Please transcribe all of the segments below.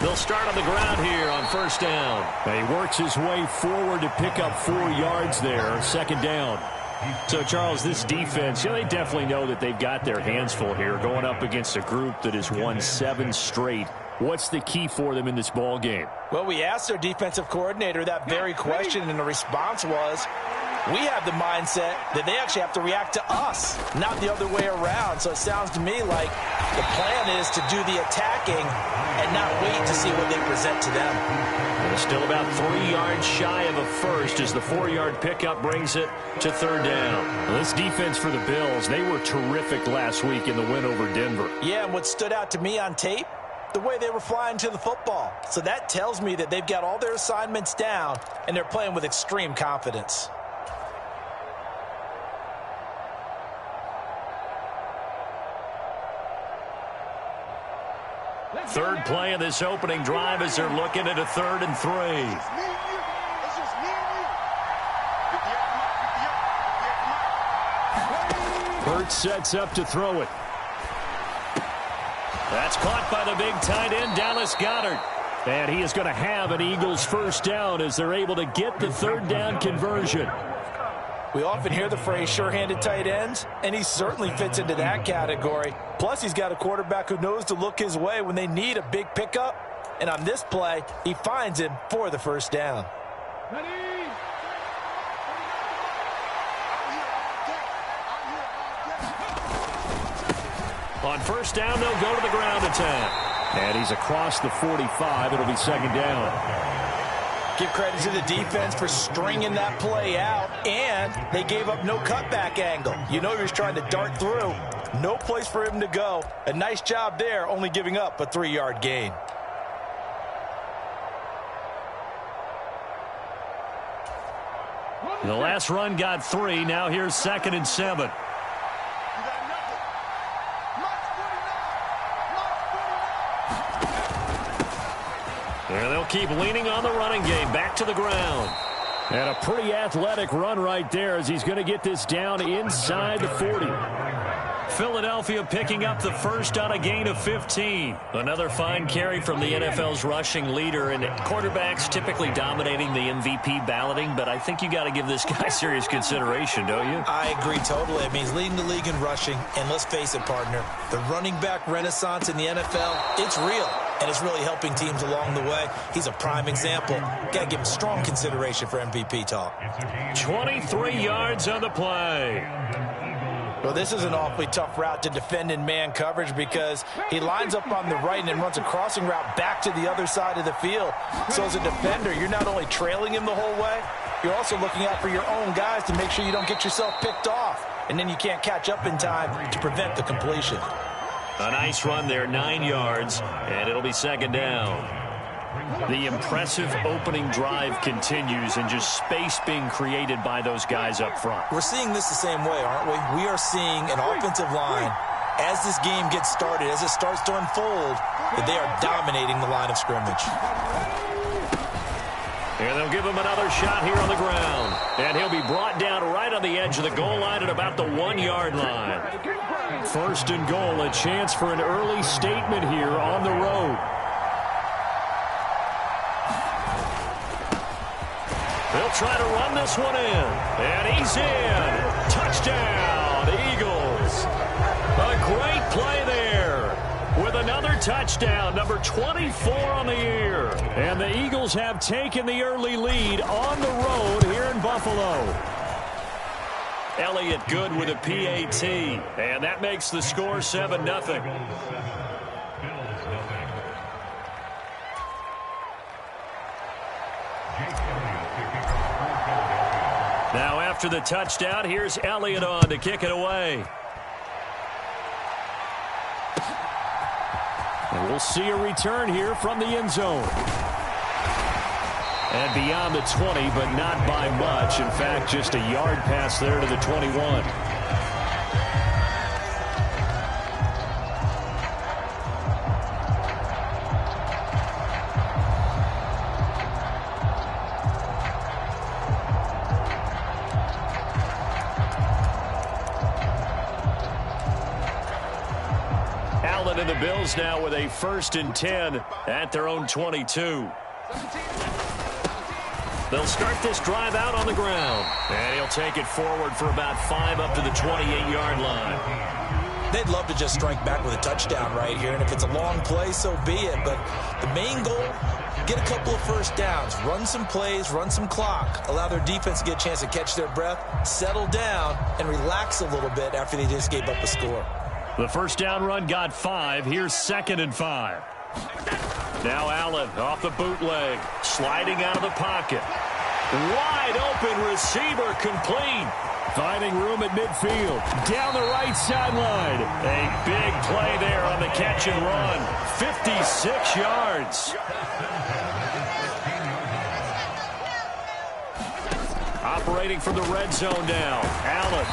They'll start on the ground here on first down. He works his way forward to pick up 4 yards there. Second down. So, Charles, this defense, they definitely know that they've got their hands full here going up against a group that has won 7 straight. What's the key for them in this ball game? Well, we asked their defensive coordinator that very question, and the response was, we have the mindset that they actually have to react to us, not the other way around. So it sounds to me like the plan is to do the attacking and not wait to see what they present to them. They're still about 3 yards shy of a first as the 4-yard pickup brings it to third down. Well, this defense for the Bills, they were terrific last week in the win over Denver. Yeah, and what stood out to me on tape, the way they were flying to the football. So that tells me that they've got all their assignments down and they're playing with extreme confidence. Third play of this opening drive as they're looking at a 3rd and 3. Hurts sets up to throw it. That's caught by the big tight end, Dallas Goedert. And he is going to have an Eagles first down as they're able to get the 3rd down conversion. We often hear the phrase sure-handed tight ends, and he certainly fits into that category. Plus, he's got a quarterback who knows to look his way when they need a big pickup. And on this play, he finds him for the first down. On first down, they'll go to the ground attack. And he's across the 45. It'll be 2nd down. Give credit to the defense for stringing that play out, and they gave up no cutback angle. You know he was trying to dart through. No place for him to go. A nice job there, only giving up a 3-yard gain. The last run got 3. Now here's 2nd and 7. And they'll keep leaning on the running game. Back to the ground. And a pretty athletic run right there as he's going to get this down inside the 40. Philadelphia picking up the first on a gain of 15. Another fine carry from the NFL's rushing leader, and quarterbacks typically dominating the MVP balloting, but I think you got to give this guy serious consideration, don't you? I agree totally. I mean, he's leading the league in rushing, and let's face it, partner, the running back renaissance in the NFL, it's real, and it's really helping teams along the way. He's a prime example. Got to give him strong consideration for MVP talk. 23 yards on the play. Well, this is an awfully tough route to defend in man coverage because he lines up on the right and then runs a crossing route back to the other side of the field. So as a defender, you're not only trailing him the whole way, you're also looking out for your own guys to make sure you don't get yourself picked off. And then you can't catch up in time to prevent the completion. A nice run there, 9 yards, and it'll be 2nd down. The impressive opening drive continues, and just space being created by those guys up front. We're seeing this the same way, aren't we? We are seeing an offensive line, as this game gets started, as it starts to unfold, that they are dominating the line of scrimmage. And they'll give him another shot here on the ground. And he'll be brought down right on the edge of the goal line at about the 1-yard line. 1st and goal, a chance for an early statement here on the road. They'll try to run this one in. And he's in. Touchdown, Eagles. A great play there with another touchdown, number 24 on the year. And the Eagles have taken the early lead on the road here in Buffalo. Elliott good with a PAT. And that makes the score 7-0. Now after the touchdown, here's Elliott on to kick it away. And we'll see a return here from the end zone. And beyond the 20, but not by much. In fact, just a yard pass there to the 21. Bills now with a 1st and 10 at their own 22. They'll start this drive out on the ground. And he'll take it forward for about 5 up to the 28-yard line. They'd love to just strike back with a touchdown right here. And if it's a long play, so be it. But the main goal, get a couple of first downs, run some plays, run some clock, allow their defense to get a chance to catch their breath, settle down, and relax a little bit after they just gave up a score. The first down run got 5. Here's 2nd and 5. Now Allen off the bootleg, sliding out of the pocket. Wide open receiver, complete. Finding room at midfield. Down the right sideline. A big play there on the catch and run. 56 yards. Operating from the red zone now. Allen.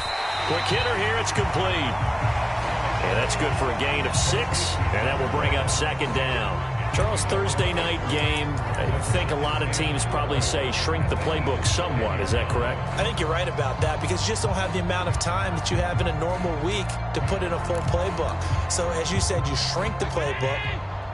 Quick hitter here. It's complete. And that's good for a gain of 6. And that will bring up 2nd down. Charles, Thursday night game, I think a lot of teams probably say shrink the playbook somewhat. Is that correct? I think you're right about that because you just don't have the amount of time that you have in a normal week to put in a full playbook. So as you said, you shrink the playbook,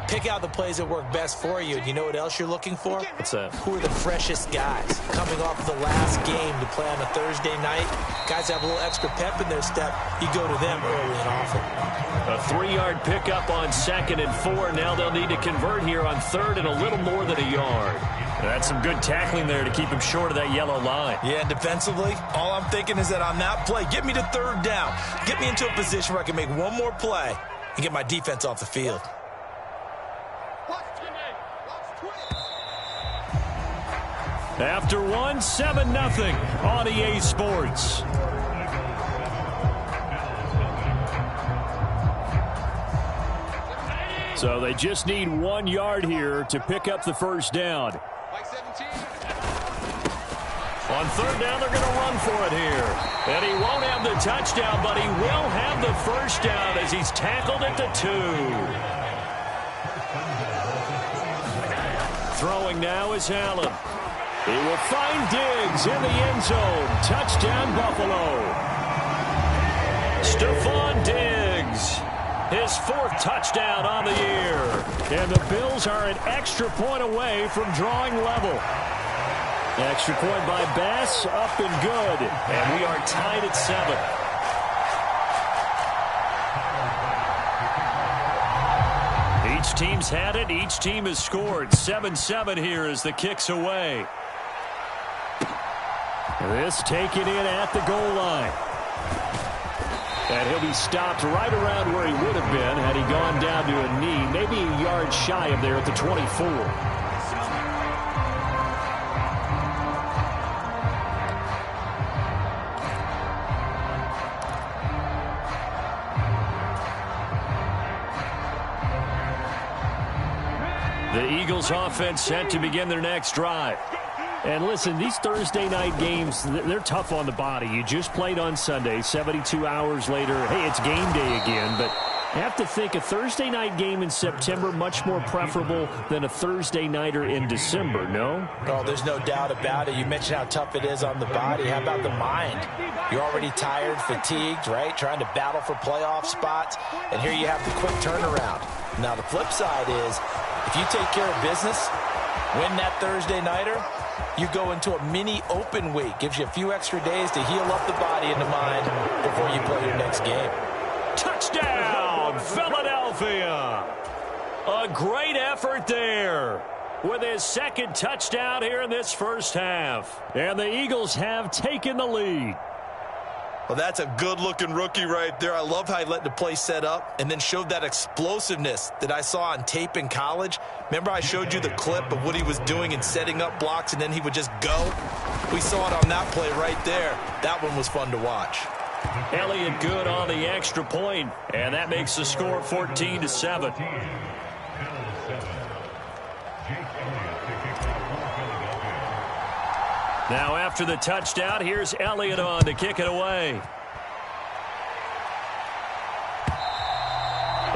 pick out the plays that work best for you. And you know what else you're looking for? What's that? Who are the freshest guys coming off of the last game to play on a Thursday night? Guys have a little extra pep in their step. You go to them early and often. A 3-yard pickup on 2nd and 4. Now they'll need to convert here on 3rd and a little more than a yard. That's some good tackling there to keep him short of that yellow line. Yeah, and defensively, all I'm thinking is that on that play, get me to 3rd down. Get me into a position where I can make one more play and get my defense off the field. After 1, 7-0 on EA Sports. So they just need 1 yard here to pick up the first down. On 3rd down, they're going to run for it here. And he won't have the touchdown, but he will have the first down as he's tackled at the 2. Throwing now is Allen. He will find Diggs in the end zone. Touchdown, Buffalo. Stephon Diggs. His 4th touchdown on the year. And the Bills are an extra point away from drawing level. Extra point by Bass, up and good. And we are tied at 7. Each team's had it. Each team has scored. 7-7 here as the kick's away. This taken in at the goal line. And he'll be stopped right around where he would have been had he gone down to a knee, maybe a yard shy of there at the 24. The Eagles offense set to begin their next drive. And listen, these Thursday night games, they're tough on the body. You just played on Sunday, 72 hours later. Hey, it's game day again, but I have to think a Thursday night game in September much more preferable than a Thursday nighter in December, no? Oh, there's no doubt about it. You mentioned how tough it is on the body. How about the mind? You're already tired, fatigued, right? Trying to battle for playoff spots. And here you have the quick turnaround. Now, the flip side is if you take care of business, win that Thursday nighter, you go into a mini open week. Gives you a few extra days to heal up the body and the mind before you play your next game. Touchdown, Philadelphia. A great effort there with his 2nd touchdown here in this first half. And the Eagles have taken the lead. Well, that's a good-looking rookie right there. I love how he let the play set up and then showed that explosiveness that I saw on tape in college. Remember I showed you the clip of what he was doing and setting up blocks, and then he would just go? We saw it on that play right there. That one was fun to watch. Elliott good on the extra point, and that makes the score 14-7. Now after the touchdown, here's Elliott on to kick it away.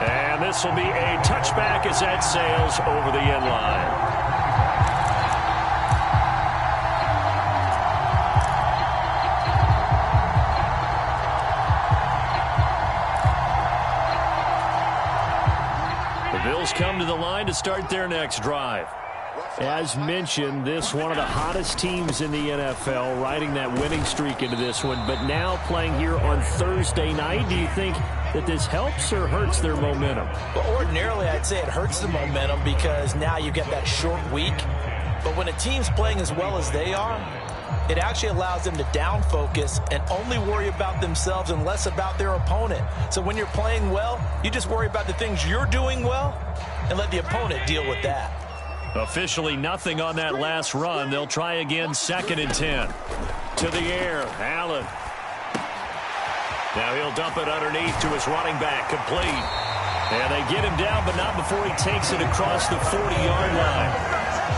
And this will be a touchback as that sails over the end line. come to the line to start their next drive. As mentioned, this one of the hottest teams in the NFL, riding that winning streak into this one, but now playing here on Thursday night. Do you think that this helps or hurts their momentum? Well, ordinarily, I'd say it hurts the momentum because now you get that short week. But when a team's playing as well as they are, it actually allows them to down focus and only worry about themselves and less about their opponent. So when you're playing well, you just worry about the things you're doing well and let the opponent deal with that. Officially nothing on that last run. They'll try again, 2nd and 10. To the air, Allen. Now he'll dump it underneath to his running back, complete. And they get him down, but not before he takes it across the 40-yard line.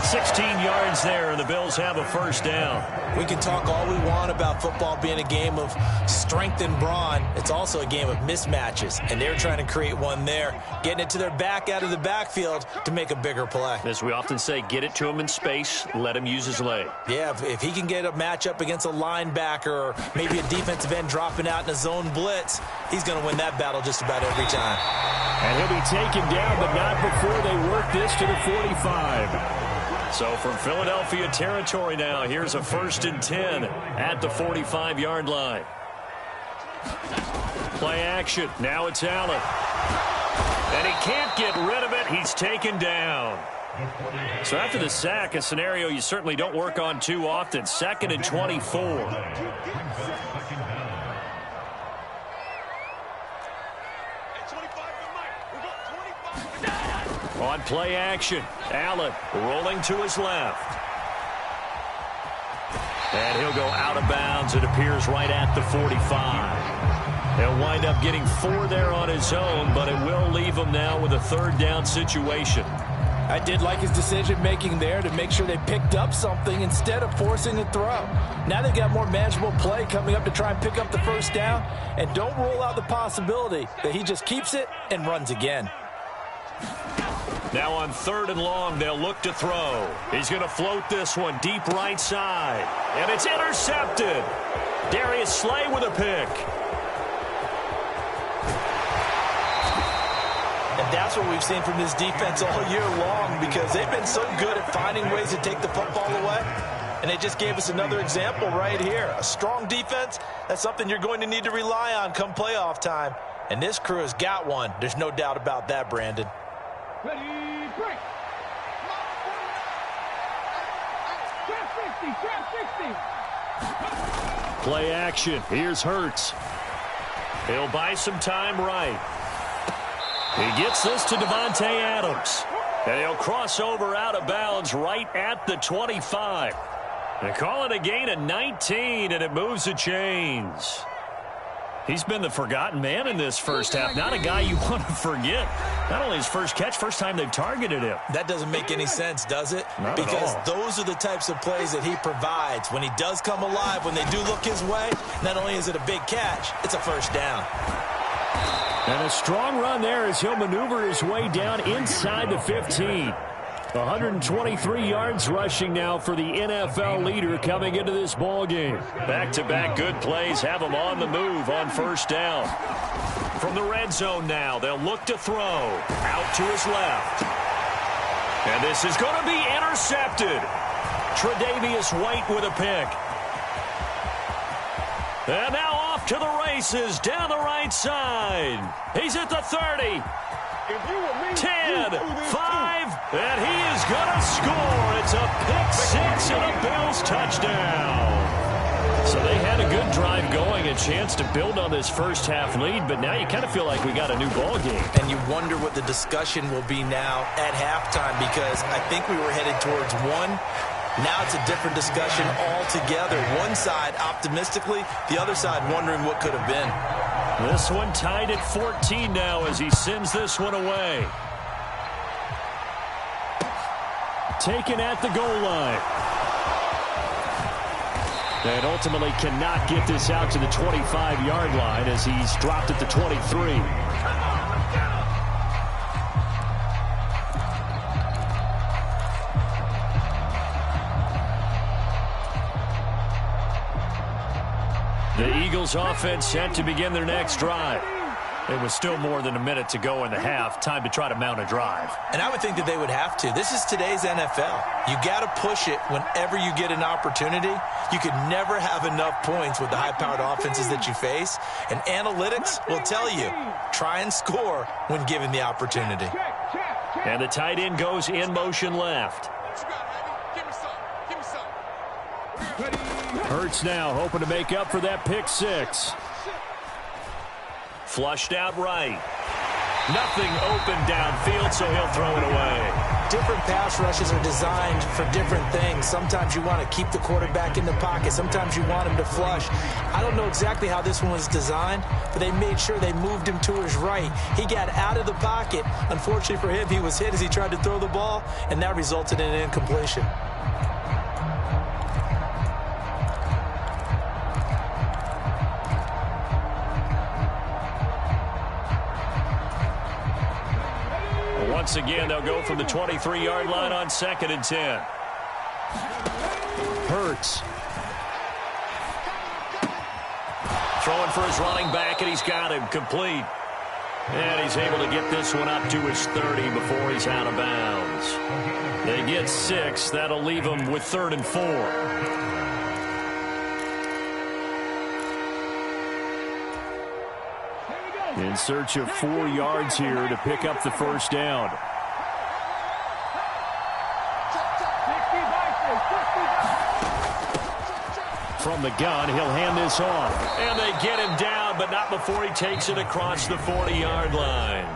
16 yards there, and the Bills have a first down. We can talk all we want about football being a game of strength and brawn. It's also a game of mismatches, and they're trying to create one there, getting it to their back out of the backfield to make a bigger play. As we often say, get it to him in space, let him use his leg. Yeah, if he can get a matchup against a linebacker or maybe a defensive end dropping out in a zone blitz, he's going to win that battle just about every time. And he'll be taken down, but not before they work this to the 45. So from Philadelphia territory now, here's a 1st and 10 at the 45-yard line. Play action. Now it's Allen. And he can't get rid of it. He's taken down. So after the sack, a scenario you certainly don't work on too often. 2nd and 24. On play action, Allen rolling to his left. And he'll go out of bounds. It appears right at the 45. He'll wind up getting 4 there on his own, but it will leave him now with a 3rd down situation. I did like his decision-making there to make sure they picked up something instead of forcing a throw. Now they've got more manageable play coming up to try and pick up the first down, and don't rule out the possibility that he just keeps it and runs again. Now on 3rd and long, they'll look to throw. He's going to float this one deep right side. And it's intercepted. Darius Slay with a pick. And that's what we've seen from this defense all year long because they've been so good at finding ways to take the football away. And they just gave us another example right here. A strong defense, that's something you're going to need to rely on come playoff time. And this crew has got one. There's no doubt about that, Brandon. Ready, break. Trap 60. Play action. Here's Hurts. He'll buy some time right. He gets this to Devontae Adams. And he'll cross over out of bounds right at the 25. They call it a gain of 19, and it moves the chains. He's been the forgotten man in this first half. Not a guy you want to forget. Not only his first catch, first time they've targeted him. That doesn't make any sense, does it? Not because at all. Those are the types of plays that he provides. When he does come alive, when they do look his way, not only is it a big catch, it's a first down. And a strong run there as he'll maneuver his way down inside the 15. 123 yards rushing now for the NFL leader coming into this ball game. Back-to-back good plays have him on the move on first down. From the red zone now, they'll look to throw. Out to his left. And this is going to be intercepted. Tre'Davious White with a pick. And now off to the races down the right side. He's at the 30. 10, 5, and he is going to score. It's a pick six and a Bills touchdown. So they had a good drive going, a chance to build on this first half lead, but now you kind of feel like we got a new ball game. And you wonder what the discussion will be now at halftime because I think we were headed towards one. Now it's a different discussion altogether. One side optimistically, the other side wondering what could have been. This one tied at 14 now as he sends this one away. Taken at the goal line. And ultimately cannot get this out to the 25-yard line as he's dropped at the 23. The Eagles offense set to begin their next drive. It was still more than a minute to go in the half. Time to try to mount a drive. And I would think that they would have to. This is today's NFL. You got to push it whenever you get an opportunity. You could never have enough points with the high-powered offenses that you face. And analytics will tell you, try and score when given the opportunity. And the tight end goes in motion left. Hurts now hoping to make up for that pick six. Flushed out right. Nothing open downfield, so he'll throw it away. Different pass rushes are designed for different things. Sometimes you want to keep the quarterback in the pocket. Sometimes you want him to flush. I don't know exactly how this one was designed, but they made sure they moved him to his right. He got out of the pocket. Unfortunately for him, he was hit as he tried to throw the ball, and that resulted in an incompletion. Once again, they'll go from the 23-yard line on 2nd and 10. Hurts. Throwing for his running back, and he's got him complete. And he's able to get this one up to his 30 before he's out of bounds. They get 6. That'll leave them with 3rd and 4. In search of 4 yards here to pick up the first down. From the gun, he'll hand this off. And they get him down, but not before he takes it across the 40-yard line.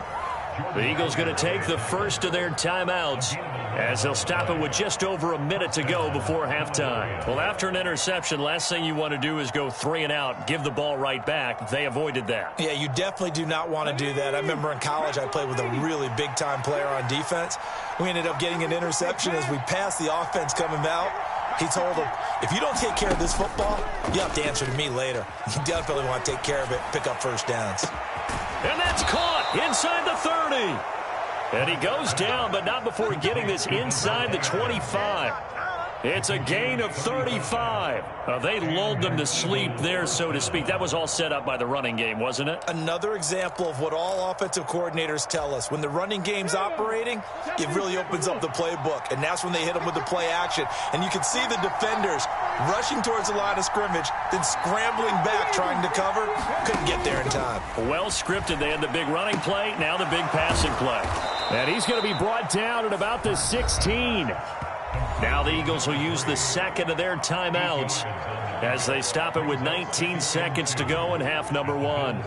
The Eagles going to take the first of their timeouts as they'll stop it with just over a minute to go before halftime. Well, after an interception, last thing you want to do is go 3 and out, give the ball right back. They avoided that. Yeah, you definitely do not want to do that. I remember in college I played with a really big-time player on defense. We ended up getting an interception as we passed the offense coming out. He told him, if you don't take care of this football, you have to answer to me later. You definitely want to take care of it, pick up first downs. And that's caught inside the 30. And he goes down, but not before getting this inside the 25. It's a gain of 35. They lulled them to sleep there, so to speak. That was all set up by the running game, wasn't it? Another example of what all offensive coordinators tell us. When the running game's operating, it really opens up the playbook, and that's when they hit them with the play action. And you can see the defenders rushing towards the line of scrimmage, then scrambling back trying to cover. Couldn't get there in time. Well scripted. They had the big running play, now the big passing play. And he's going to be brought down at about the 16. Now the Eagles will use the second of their timeouts as they stop it with 19 seconds to go in half number 1.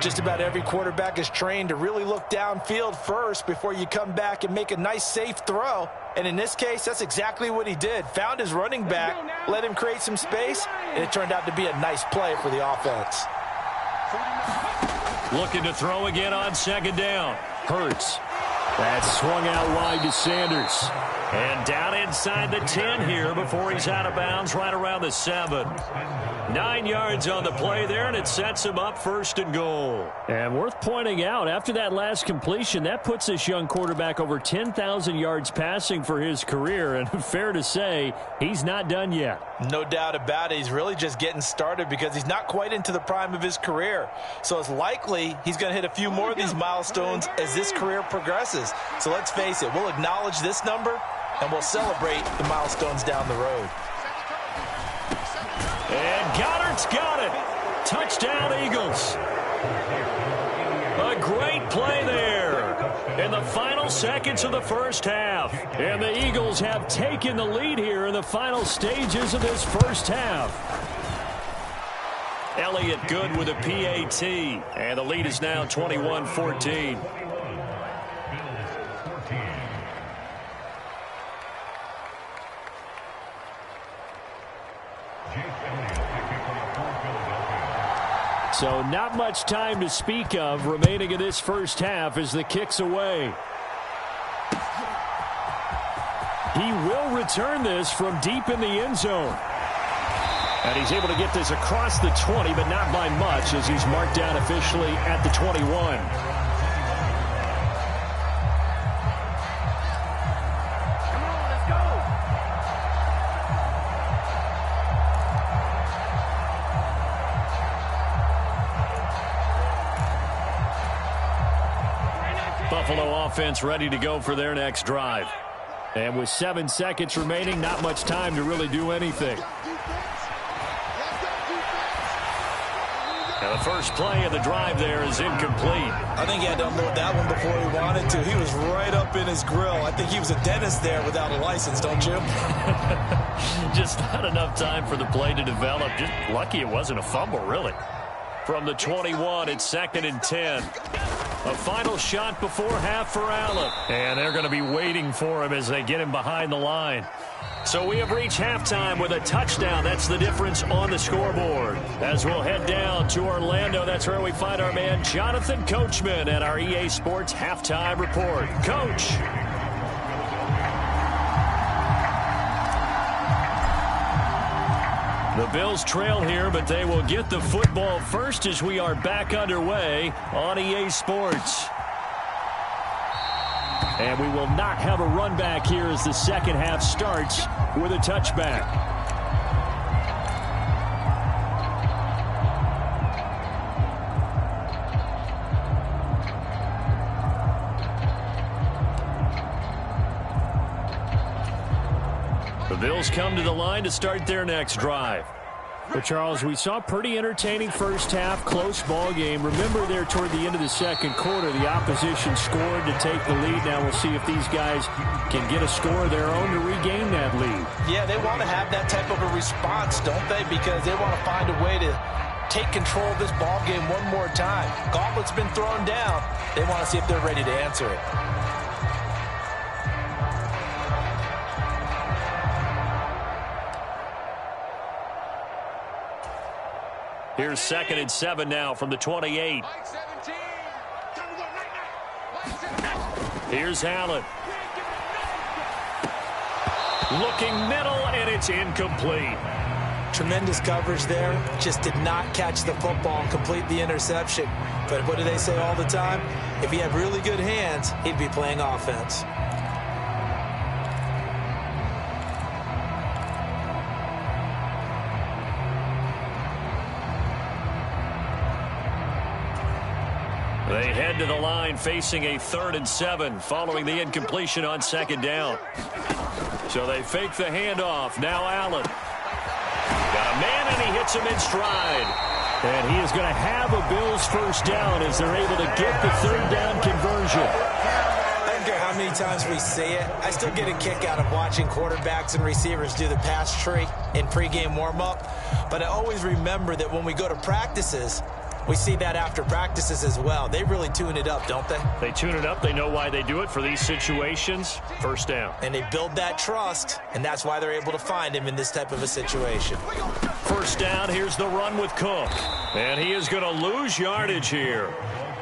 Just about every quarterback is trained to really look downfield first before you come back and make a nice, safe throw. And in this case, that's exactly what he did. Found his running back, let him create some space, and it turned out to be a nice play for the offense. Looking to throw again on 2nd down. Hurts. That's swung out wide to Sanders. And down inside the 10 here before he's out of bounds right around the 7. 9 yards on the play there, and it sets him up 1st and goal. And worth pointing out, after that last completion, that puts this young quarterback over 10,000 yards passing for his career. And fair to say, he's not done yet. No doubt about it. He's really just getting started because he's not quite into the prime of his career. So it's likely he's going to hit a few more of these milestones as this career progresses. So let's face it, we'll acknowledge this number, and we'll celebrate the milestones down the road. And Goddard's got it. Touchdown, Eagles. A great play there in the final seconds of the first half. And the Eagles have taken the lead here in the final stages of this first half. Elliott good with a PAT. And the lead is now 21-14. So not much time to speak of remaining in this first half as the kick's away. He will return this from deep in the end zone. And he's able to get this across the 20, but not by much as he's marked down officially at the 21. Buffalo offense ready to go for their next drive. And with 7 seconds remaining, not much time to really do anything. And the first play of the drive there is incomplete. I think he had to unload that one before he wanted to. He was right up in his grill. I think he was a dentist there without a license, don't you? Just not enough time for the play to develop. Just lucky it wasn't a fumble, really. From the 21, it's 2nd and 10. A final shot before half for Allen. And they're going to be waiting for him as they get him behind the line. So we have reached halftime with a touchdown. That's the difference on the scoreboard. As we'll head down to Orlando, that's where we find our man Jonathan Coachman at our EA Sports Halftime Report. Coach. The Bills trail here, but they will get the football first as we are back underway on EA Sports. And we will not have a run back here as the second half starts with a touchback. The Bills come to the line to start their next drive. But, Charles, we saw a pretty entertaining first half, close ball game. Remember there toward the end of the second quarter, the opposition scored to take the lead. Now we'll see if these guys can get a score of their own to regain that lead. Yeah, they want to have that type of a response, don't they? Because they want to find a way to take control of this ball game one more time. Gauntlet's been thrown down. They want to see if they're ready to answer it. Here's 2nd and 7 now from the 28. Here's Allen. Looking middle, and it's incomplete. Tremendous coverage there. Just did not catch the football and complete the interception. But what do they say all the time? If he had really good hands, he'd be playing offense. They head to the line facing a 3rd and 7 following the incompletion on 2nd down. So they fake the handoff. Now Allen. Got a man, and he hits him in stride. And he is going to have a Bills first down as they're able to get the 3rd down conversion. I don't care how many times we say it. I still get a kick out of watching quarterbacks and receivers do the pass tree in pregame warm-up. But I always remember that when we go to practices, we see that after practices as well. They really tune it up, don't they? They tune it up. They know why they do it for these situations. First down. And they build that trust, and that's why they're able to find him in this type of a situation. First down, here's the run with Cook. And he is going to lose yardage here.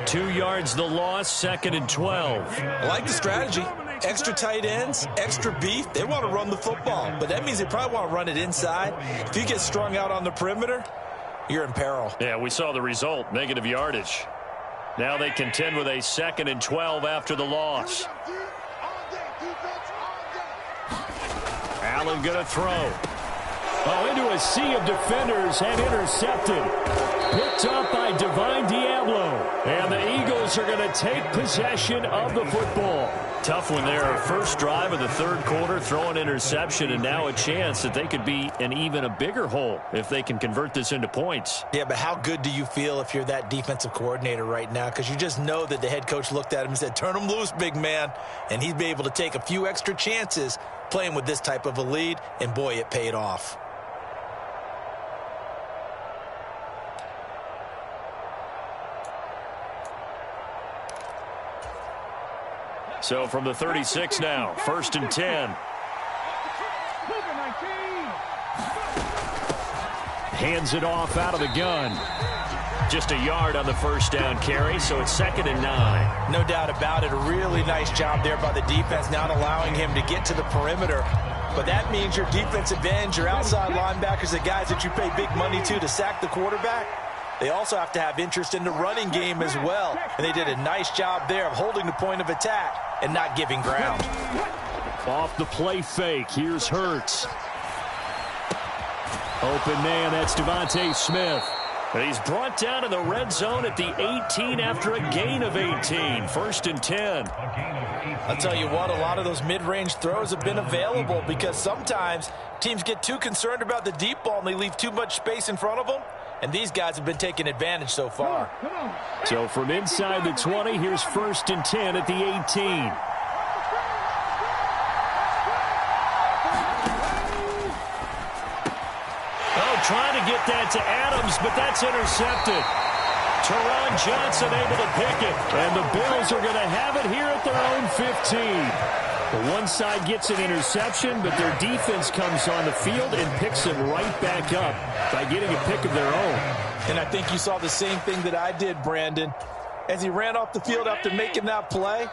2 yards the loss, 2nd and 12. I like the strategy. Extra tight ends, extra beef. They want to run the football, but that means they probably want to run it inside. If you get strung out on the perimeter, you're in peril. Yeah, we saw the result, negative yardage. Now they contend with a 2nd and 12 after the loss. Allen going to throw. Oh, into a sea of defenders and intercepted. Picked up by Divine Diablo. And the Eagles are going to take possession of the football. Tough one there. First drive of the 3rd quarter, throw an interception, and now a chance that they could be in even a bigger hole if they can convert this into points. Yeah, but how good do you feel if you're that defensive coordinator right now? Because you just know that the head coach looked at him and said, turn him loose, big man. And he'd be able to take a few extra chances playing with this type of a lead, and boy, it paid off. So from the 36 now, 1st and 10. Hands it off out of the gun. Just a yard on the first down carry, so it's 2nd and 9. No doubt about it. A really nice job there by the defense, not allowing him to get to the perimeter. But that means your defensive ends, your outside linebackers, the guys that you pay big money to sack the quarterback, they also have to have interest in the running game as well. And they did a nice job there of holding the point of attack and not giving ground. Off the play fake, here's Hurts. Open man, that's Devontae Smith. And he's brought down in the red zone at the 18 after a gain of 18. 1st and 10. I'll tell you what, a lot of those mid-range throws have been available because sometimes teams get too concerned about the deep ball and they leave too much space in front of them. And these guys have been taking advantage so far. So from inside the 20, here's 1st and 10 at the 18. Trying to get that to Adams, but that's intercepted. Teron Johnson able to pick it. And the Bills are going to have it here at their own 15. Well, one side gets an interception, but their defense comes on the field and picks it right back up by getting a pick of their own. And I think you saw the same thing that I did, Brandon. As he ran off the field after making that play,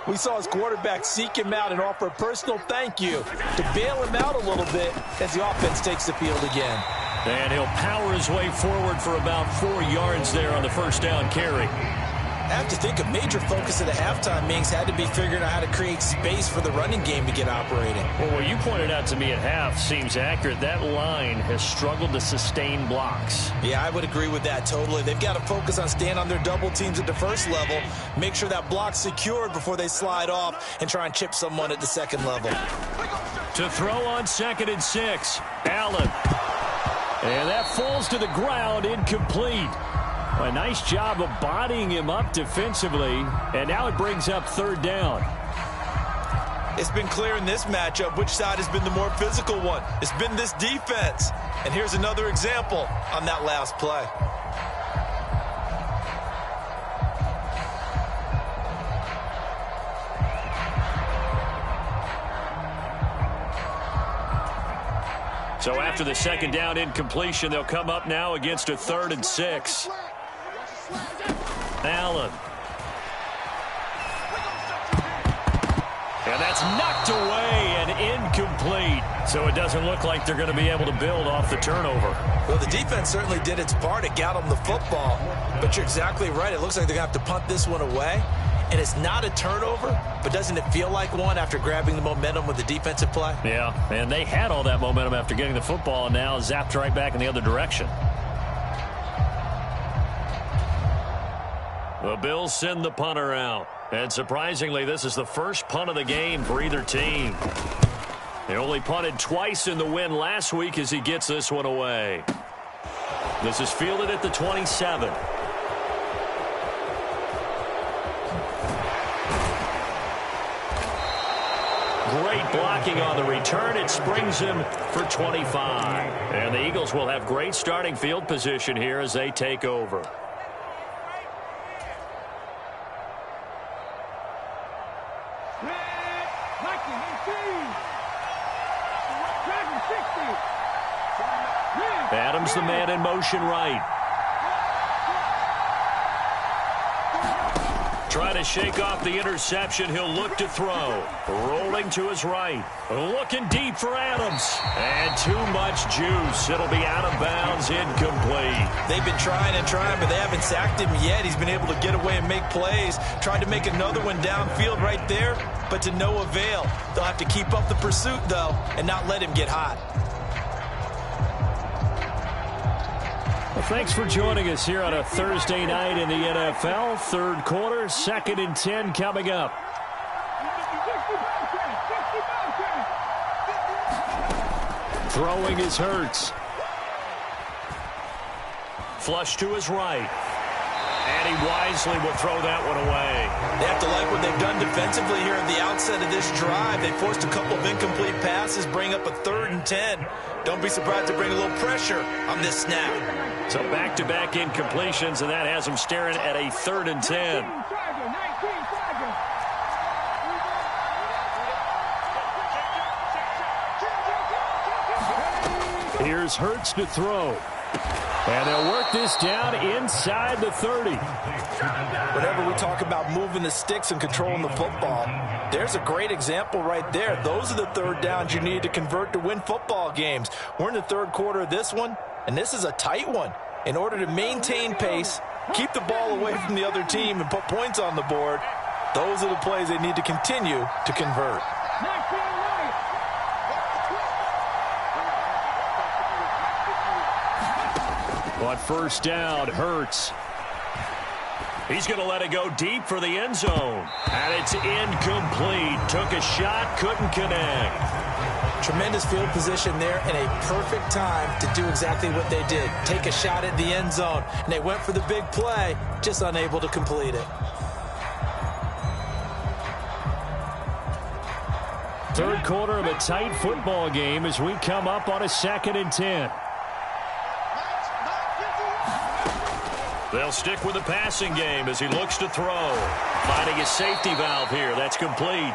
we saw his quarterback seek him out and offer a personal thank you to bail him out a little bit as the offense takes the field again. And he'll power his way forward for about 4 yards there on the 1st down carry. I have to think a major focus at the halftime meetings had to be figuring out how to create space for the running game to get operating. Well, what you pointed out to me at half seems accurate. That line has struggled to sustain blocks. Yeah, I would agree with that totally. They've got to focus on staying on their double teams at the first level, make sure that block's secured before they slide off and try and chip someone at the second level. To throw on 2nd and 6, Allen. And that falls to the ground, incomplete. A nice job of bodying him up defensively, and now it brings up 3rd down. It's been clear in this matchup which side has been the more physical one. It's been this defense. And here's another example on that last play. So after the 2nd down incompletion, they'll come up now against a 3rd and 6. Allen. And that's knocked away and incomplete. So it doesn't look like they're going to be able to build off the turnover. Well, the defense certainly did its part. It got them the football. But you're exactly right. It looks like they're going to have to punt this one away. And it's not a turnover, but doesn't it feel like one after grabbing the momentum with the defensive play? Yeah, and they had all that momentum after getting the football and now zapped right back in the other direction. The Bills send the punter out. And surprisingly, this is the first punt of the game for either team. They only punted twice in the win last week as he gets this one away. This is fielded at the 27. Great blocking on the return. It springs him for 25. And the Eagles will have great starting field position here as they take over. Adams the man in motion right. Trying to shake off the interception. He'll look to throw. Rolling to his right. Looking deep for Adams. And too much juice. It'll be out of bounds, incomplete. They've been trying and trying, but they haven't sacked him yet. He's been able to get away and make plays. Tried to make another one downfield right there, but to no avail. They'll have to keep up the pursuit, though, and not let him get hot. Well, thanks for joining us here on a Thursday night in the NFL. 3rd quarter, 2nd and 10 coming up. Throwing is Hurts. Flush to his right. And he wisely will throw that one away. They have to like what they've done defensively here at the outset of this drive. They forced a couple of incomplete passes, bring up a 3rd and 10. Don't be surprised to bring a little pressure on this snap. So back-to-back incompletions, and that has them staring at a 3rd and 10. Here's Hurts to throw. And they'll work this down inside the 30. Whenever we talk about moving the sticks and controlling the football, there's a great example right there. Those are the 3rd downs you need to convert to win football games. We're in the 3rd quarter of this one, and this is a tight one. In order to maintain pace, keep the ball away from the other team, and put points on the board, those are the plays they need to continue to convert. On first down, Hurts. He's going to let it go deep for the end zone. And it's incomplete. Took a shot, couldn't connect. Tremendous field position there and a perfect time to do exactly what they did. Take a shot at the end zone. And they went for the big play, just unable to complete it. Third quarter of a tight football game as we come up on a 2nd and 10. They'll stick with the passing game as he looks to throw. Finding his safety valve here. That's complete.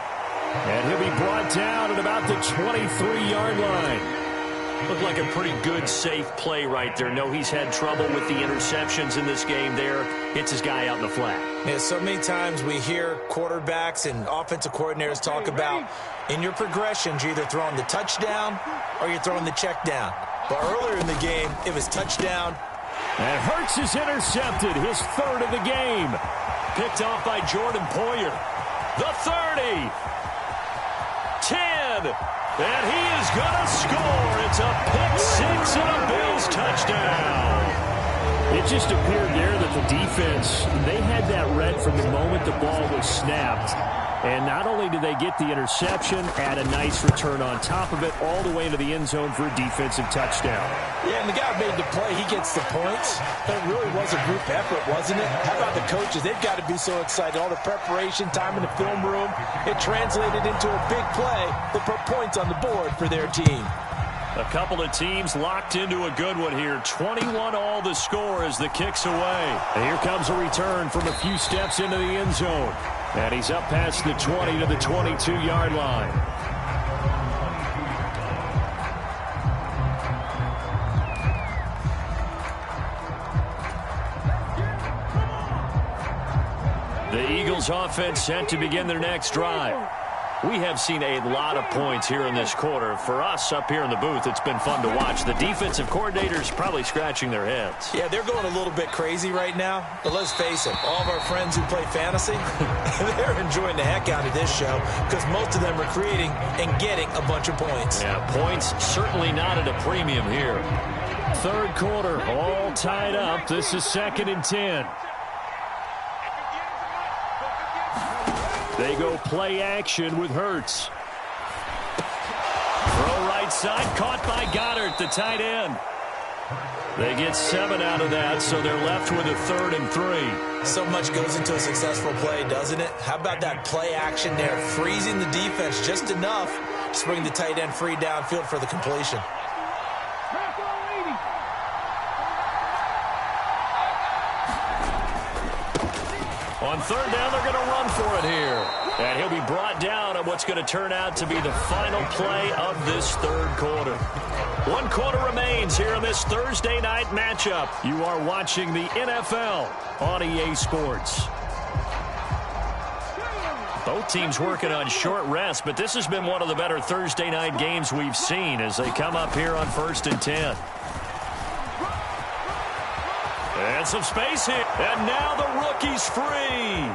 And he'll be brought down at about the 23-yard line. Looked like a pretty good, safe play right there. No, he's had trouble with the interceptions in this game there. Hits his guy out in the flat. Yeah, so many times we hear quarterbacks and offensive coordinators talk about in your progressions, you're either throwing the touchdown or you're throwing the check down. But earlier in the game, it was touchdown. And Hurts is intercepted, his 3rd of the game. Picked off by Jordan Poyer. The 30. 10. And he is going to score. It's a pick-6 and a Bills touchdown. It just appeared there that the defense, they had that read from the moment the ball was snapped. And not only did they get the interception, add a nice return on top of it, all the way into the end zone for a defensive touchdown. Yeah, and the guy made the play. He gets the points. But it really was a group effort, wasn't it? How about the coaches? They've got to be so excited. All the preparation, time in the film room, it translated into a big play that put points on the board for their team. A couple of teams locked into a good one here. 21-all the score as the kick's away. And here comes a return from a few steps into the end zone. And he's up past the 20 to the 22-yard line. The Eagles offense set to begin their next drive. We have seen a lot of points here in this quarter. For us up here in the booth, it's been fun to watch. The defensive coordinators probably scratching their heads. Yeah, they're going a little bit crazy right now. But let's face it, all of our friends who play fantasy, they're enjoying the heck out of this show because most of them are creating and getting a bunch of points. Yeah, points certainly not at a premium here. Third quarter, all tied up. This is 2nd and 10. They go play action with Hurts. Throw right side, caught by Goddard, the tight end. They get 7 out of that, so they're left with a 3rd and 3. So much goes into a successful play, doesn't it? How about that play action there, freezing the defense just enough to bring the tight end free downfield for the completion. On 3rd down, they're going to run for it here. And he'll be brought down on what's going to turn out to be the final play of this 3rd quarter. 1 quarter remains here in this Thursday night matchup. You are watching the NFL on EA Sports. Both teams working on short rest, but this has been one of the better Thursday night games we've seen as they come up here on 1st and 10. And some space here. And now the rookie's free.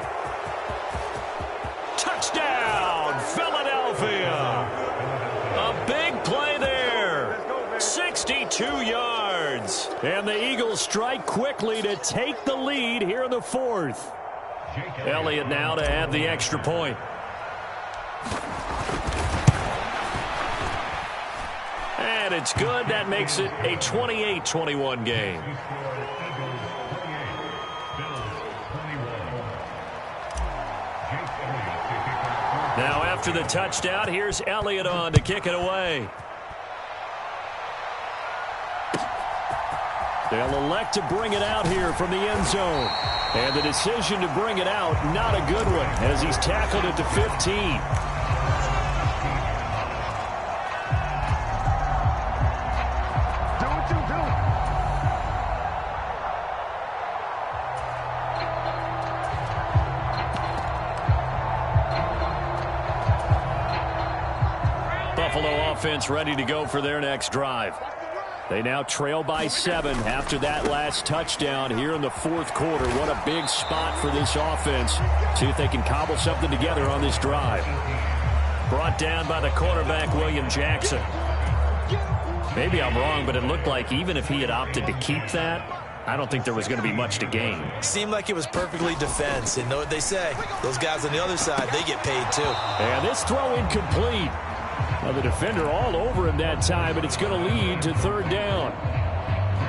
Touchdown, Philadelphia. A big play there. 62 yards. And the Eagles strike quickly to take the lead here in the 4th. Elliott now to add the extra point. And it's good. That makes it a 28-21 game. Now after the touchdown, here's Elliott on to kick it away. They'll elect to bring it out here from the end zone. And the decision to bring it out, not a good one, as he's tackled at the 15. Buffalo offense ready to go for their next drive. They now trail by 7 after that last touchdown here in the 4th quarter. What a big spot for this offense. See if they can cobble something together on this drive. Brought down by the quarterback, William Jackson. Maybe I'm wrong, but it looked like even if he had opted to keep that, I don't think there was going to be much to gain. Seemed like it was perfectly defense. And know what they say, those guys on the other side, they get paid too. And this throw incomplete. Now the defender all over him that time, and it's going to lead to third down.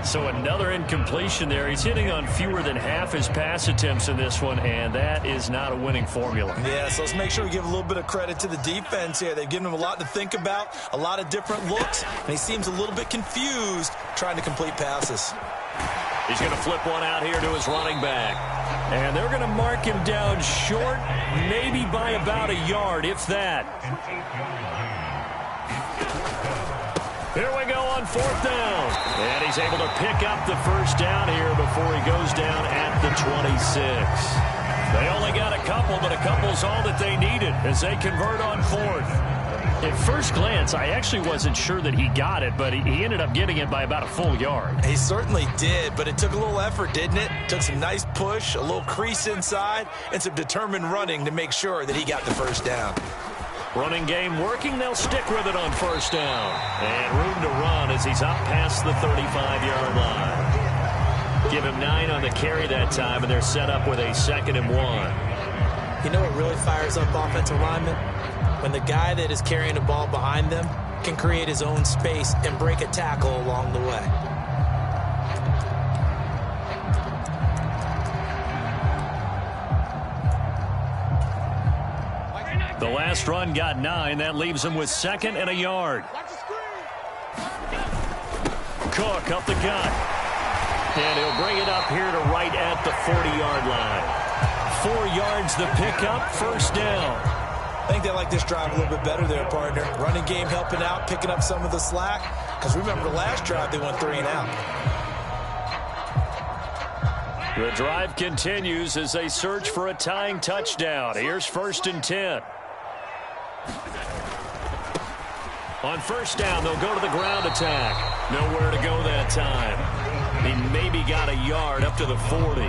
So another incompletion there. He's hitting on fewer than half his pass attempts in this one, and that is not a winning formula. Yeah, so let's make sure we give a little bit of credit to the defense here. They've given him a lot to think about, a lot of different looks, and he seems a little bit confused trying to complete passes. He's going to flip one out here to his running back. And they're going to mark him down short, maybe by about a yard, if that. Here we go on fourth down. And he's able to pick up the first down here before he goes down at the 26. They only got a couple, but a couple's all that they needed as they convert on fourth. At first glance, I actually wasn't sure that he got it, but he ended up getting it by about a full yard. He certainly did, but it took a little effort, didn't it? Took some nice push, a little crease inside, and some determined running to make sure that he got the first down. Running game working. They'll stick with it on first down. And room to run as he's up past the 35-yard line. Give him 9 on the carry that time, and they're set up with a 2nd and 1. You know what really fires up offensive linemen? When the guy that is carrying the ball behind them can create his own space and break a tackle along the way. The last run got 9. That leaves him with 2nd and a yard. Cook up the gut. And he'll bring it up here to right at the 40-yard line. 4 yards the pickup, first down. I think they like this drive a little bit better there, partner. Running game helping out, picking up some of the slack. Because remember, the last drive they went 3 and out. The drive continues as they search for a tying touchdown. Here's 1st and 10. On first down, they'll go to the ground attack. Nowhere to go that time. He maybe got a yard up to the 40.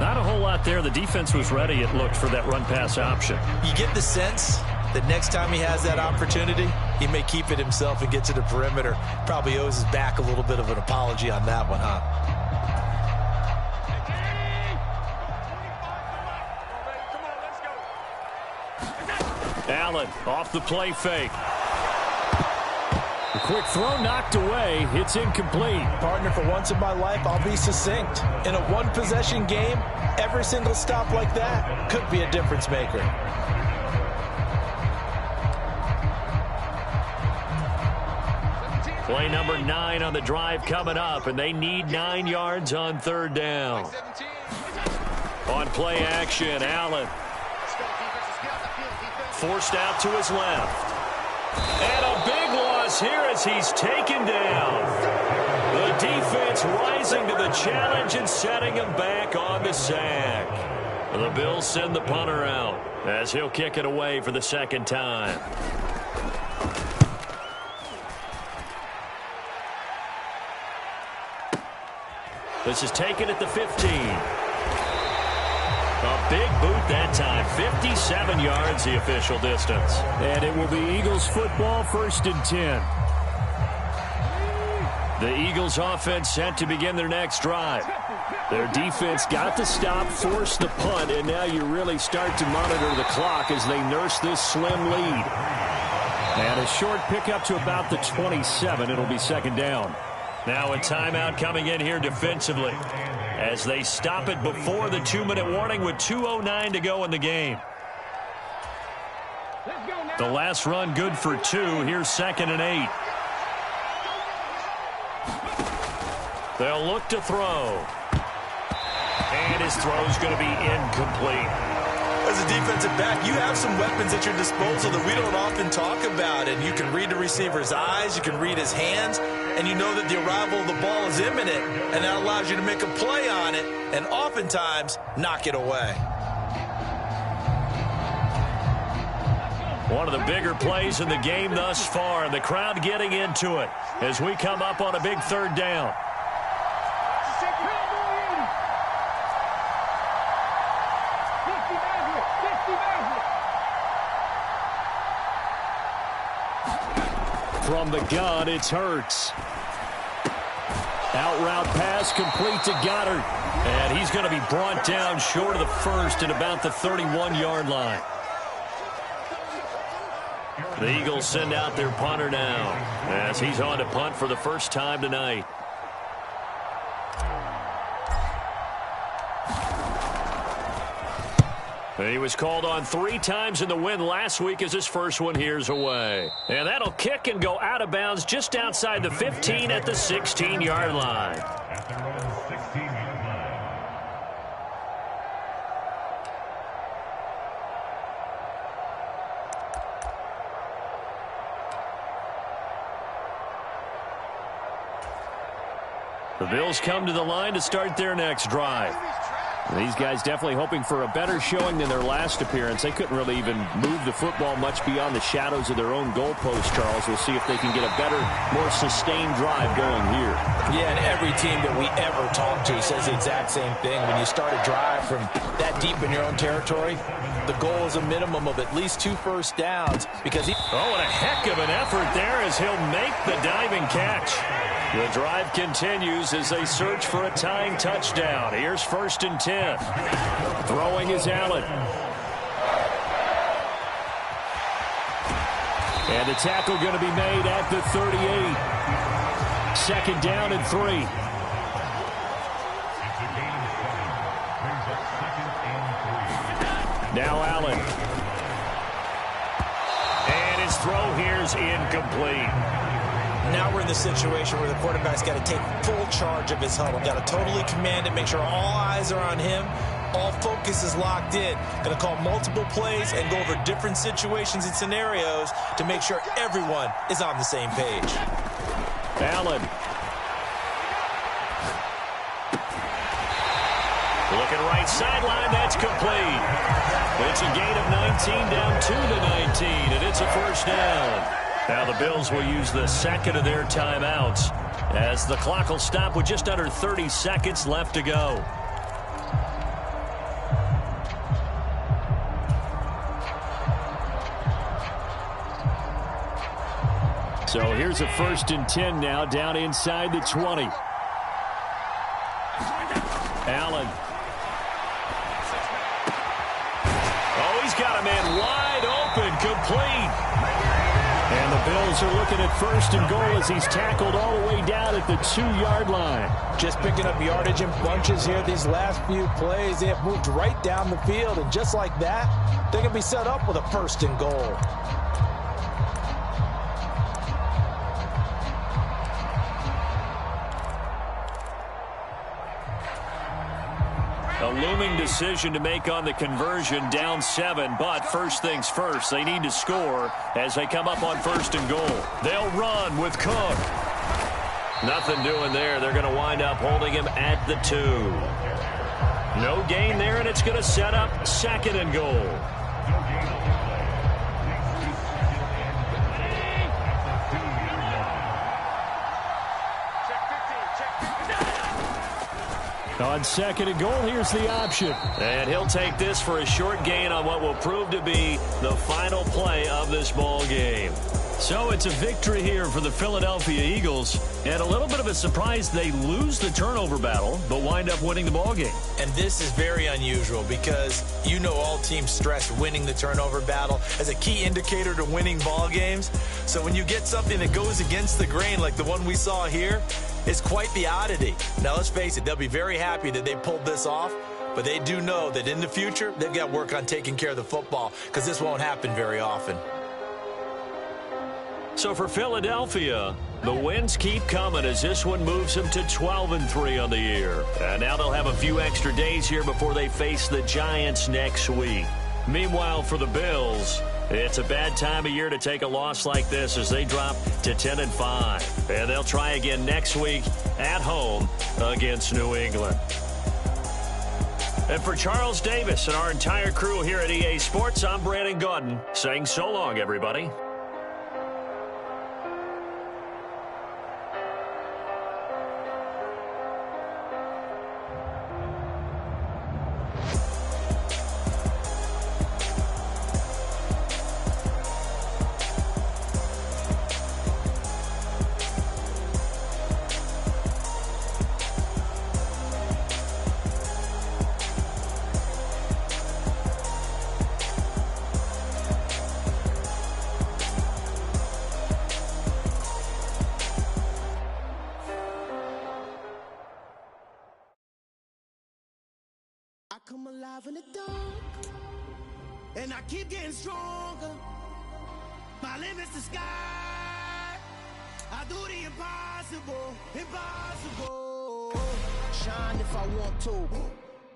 Not a whole lot there. The defense was ready, it looked, for that run-pass option. You get the sense that next time he has that opportunity, he may keep it himself and get to the perimeter. Probably owes his back a little bit of an apology on that one, huh? Allen off the play fake. The quick throw knocked away. It's incomplete. Partner, for once in my life, I'll be succinct. In a one-possession game, every single stop like that could be a difference maker. Play number 9 on the drive coming up, and they need 9 yards on third down. On play action, Allen. Forced out to his left. And a big loss here as he's taken down. The defense rising to the challenge and setting him back on the sack. The Bills send the punter out as he'll kick it away for the 2nd time. This is taken at the 15. A big boot that time. 57 yards the official distance. And it will be Eagles football, 1st and 10. The Eagles offense set to begin their next drive. Their defense got the stop, forced the punt, and now you really start to monitor the clock as they nurse this slim lead. And a short pickup to about the 27. It'll be 2nd down. Now a timeout coming in here defensively as they stop it before the 2-minute warning with 2:09 to go in the game. The last run good for 2. Here's 2nd and 8. They'll look to throw. And his throw's going to be incomplete. As a defensive back, you have some weapons at your disposal that we don't often talk about. And you can read the receiver's eyes, you can read his hands, and you know that the arrival of the ball is imminent, and that allows you to make a play on it and oftentimes knock it away. One of the bigger plays in the game thus far, and the crowd getting into it as we come up on a big 3rd down. From the gun, it's Hurts. Out route pass complete to Goddard. And he's going to be brought down short of the first at about the 31-yard line. The Eagles send out their punter now as he's on to punt for the first time tonight. He was called on 3 times in the win last week as his first one here's away. And that'll kick and go out of bounds just outside the 15 at the 16-yard line. The Bills come to the line to start their next drive. These guys definitely hoping for a better showing than their last appearance. They couldn't really even move the football much beyond the shadows of their own goalpost, Charles. We'll see if they can get a better, more sustained drive going here. Yeah, and every team that we ever talk to says the exact same thing. When you start a drive from that deep in your own territory, the goal is a minimum of at least 2 first downs because he... Oh, and a heck of an effort there as he'll make the diving catch. The drive continues as they search for a tying touchdown. Here's 1st and 10. Throwing is Allen. And the tackle going to be made at the 38. 2nd down and 3. Now Allen. And his throw here's incomplete. Now we're in the situation where the quarterback's got to take full charge of his huddle. Got to totally command it, make sure all eyes are on him. All focus is locked in. Going to call multiple plays and go over different situations and scenarios to make sure everyone is on the same page. Allen. Looking right sideline, that's complete. It's a gain of 19 down to the 19, and it's a first down. Now the Bills will use the second of their timeouts as the clock will stop with just under 30 seconds left to go. So here's a 1st and 10 now down inside the 20. Allen. Oh, he's got a man wide open, complete. And the Bills are looking at 1st and goal as he's tackled all the way down at the 2-yard line. Just picking up yardage in bunches here these last few plays. They have moved right down the field, and just like that, they're going to be set up with a 1st and goal. A looming decision to make on the conversion, down 7, but first things first, they need to score as they come up on 1st and goal. They'll run with Cook. Nothing doing there. They're going to wind up holding him at the 2. No gain there, and it's going to set up 2nd and goal. On 2nd and goal, here's the option. And he'll take this for a short gain on what will prove to be the final play of this ball game. So it's a victory here for the Philadelphia Eagles. And a little bit of a surprise, they lose the turnover battle, but wind up winning the ball game. And this is very unusual because you know all teams stress winning the turnover battle as a key indicator to winning ball games. So when you get something that goes against the grain like the one we saw here, it's quite the oddity. Now, let's face it, they'll be very happy that they pulled this off, but they do know that in the future, they've got to work on taking care of the football because this won't happen very often. So for Philadelphia, the wins keep coming as this one moves them to 12-3 on the year. And now they'll have a few extra days here before they face the Giants next week. Meanwhile, for the Bills, it's a bad time of year to take a loss like this as they drop to 10-5. And they'll try again next week at home against New England. And for Charles Davis and our entire crew here at EA Sports, I'm Brandon Gaudin saying so long, everybody. I come alive in the dark, and I keep getting stronger. My limit's the sky. I do the impossible, impossible. Shine if I want to.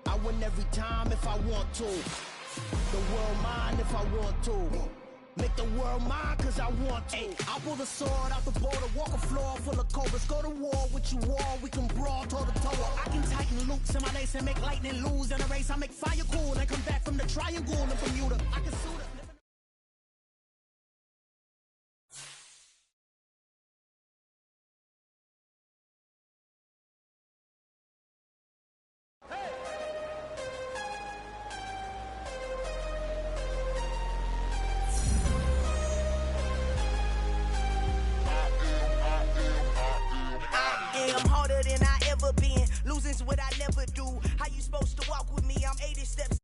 I win every time if I want to. The world mine if I want to. Make the world mine cause I want to. I pull the sword out the border, walk a floor full of cobras. Go to war with you all, we can brawl toe to toe. I can tighten loops in my lace and make lightning lose in a race. I make fire cool and come back from the triangle in Bermuda. I can suit it. I'm harder than I ever been. Losing's what I never do. How you supposed to walk with me? I'm 80 steps